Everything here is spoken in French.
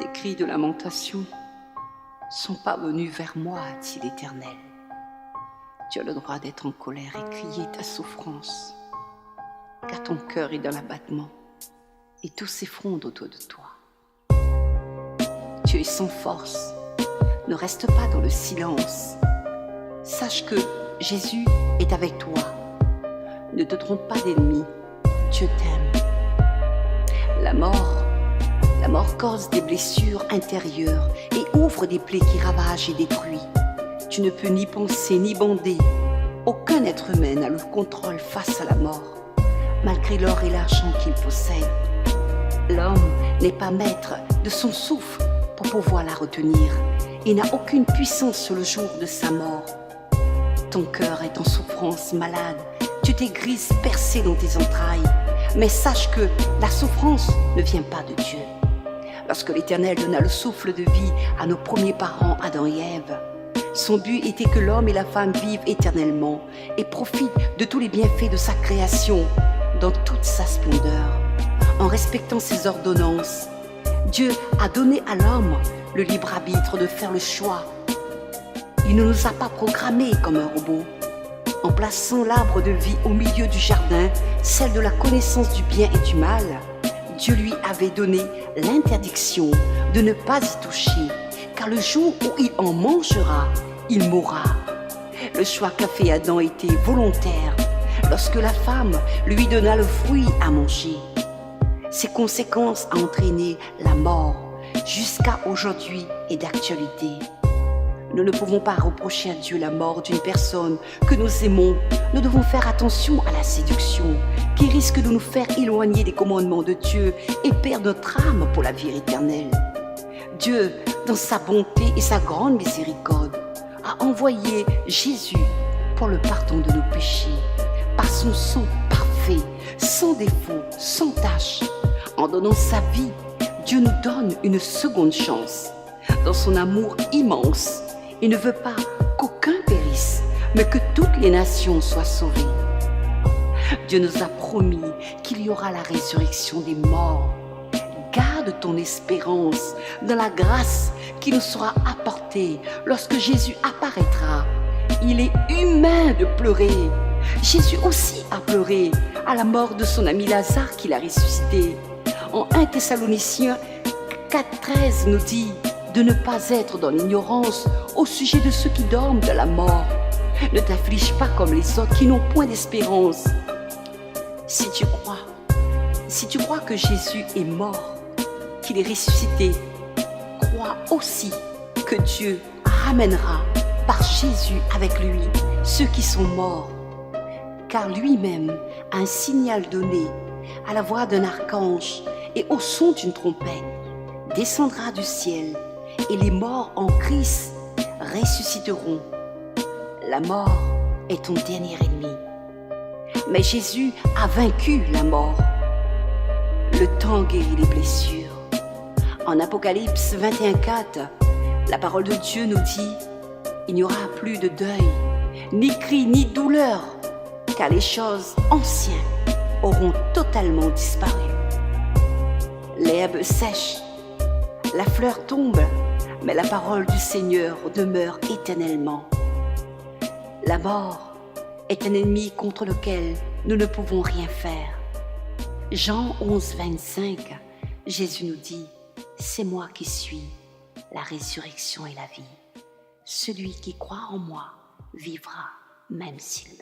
Tes cris de lamentation sont pas venus vers moi, dit l'Éternel. Tu as le droit d'être en colère et crier ta souffrance, car ton cœur est dans l'abattement et tout s'effondre autour de toi. Tu es sans force, ne reste pas dans le silence. Sache que Jésus est avec toi. Ne te trompe pas d'ennemi, Dieu t'aime. La mort cause des blessures intérieures et ouvre des plaies qui ravagent et détruisent. Tu ne peux ni penser ni bander. Aucun être humain n'a le contrôle face à la mort, malgré l'or et l'argent qu'il possède. L'homme n'est pas maître de son souffle pour pouvoir la retenir et n'a aucune puissance sur le jour de sa mort. Ton cœur est en souffrance malade, tu t'es grise percée dans tes entrailles, mais sache que la souffrance ne vient pas de Dieu. Lorsque l'Éternel donna le souffle de vie à nos premiers parents Adam et Ève, son but était que l'homme et la femme vivent éternellement et profitent de tous les bienfaits de sa création dans toute sa splendeur. En respectant ses ordonnances, Dieu a donné à l'homme le libre arbitre de faire le choix. Il ne nous a pas programmés comme un robot. En plaçant l'arbre de vie au milieu du jardin, celle de la connaissance du bien et du mal, Dieu lui avait donné l'interdiction de ne pas y toucher, car le jour où il en mangera, il mourra. Le choix qu'a fait Adam était volontaire lorsque la femme lui donna le fruit à manger. Ses conséquences ont entraîné la mort jusqu'à aujourd'hui et d'actualité. Nous ne pouvons pas reprocher à Dieu la mort d'une personne que nous aimons. Nous devons faire attention à la séduction qui risque de nous faire éloigner des commandements de Dieu et perdre notre âme pour la vie éternelle. Dieu, dans sa bonté et sa grande miséricorde, a envoyé Jésus pour le pardon de nos péchés. Par son sang parfait, sans défaut, sans tache, en donnant sa vie, Dieu nous donne une seconde chance. Dans son amour immense, il ne veut pas qu'aucun périsse, mais que toutes les nations soient sauvées. Dieu nous a promis qu'il y aura la résurrection des morts. Garde ton espérance dans la grâce qui nous sera apportée lorsque Jésus apparaîtra. Il est humain de pleurer. Jésus aussi a pleuré à la mort de son ami Lazare qu'il a ressuscité. En 1 Thessaloniciens 4,13 nous dit de ne pas être dans l'ignorance au sujet de ceux qui dorment de la mort. Ne t'afflige pas comme les autres qui n'ont point d'espérance. Si tu crois que Jésus est mort, qu'il est ressuscité, crois aussi que Dieu ramènera par Jésus avec lui ceux qui sont morts. Car lui-même a un signal donné à la voix d'un archange et au son d'une trompette, descendra du ciel et les morts en Christ ressusciteront. La mort est ton dernier ennemi. Mais Jésus a vaincu la mort. Le temps guérit les blessures. En Apocalypse 21,4, la parole de Dieu nous dit « Il n'y aura plus de deuil, ni cri, ni douleur, car les choses anciennes auront totalement disparu. » L'herbe sèche, la fleur tombe, mais la parole du Seigneur demeure éternellement. La mort est un ennemi contre lequel nous ne pouvons rien faire. Jean 11,25, Jésus nous dit « C'est moi qui suis la résurrection et la vie. Celui qui croit en moi vivra même s'il meurt. »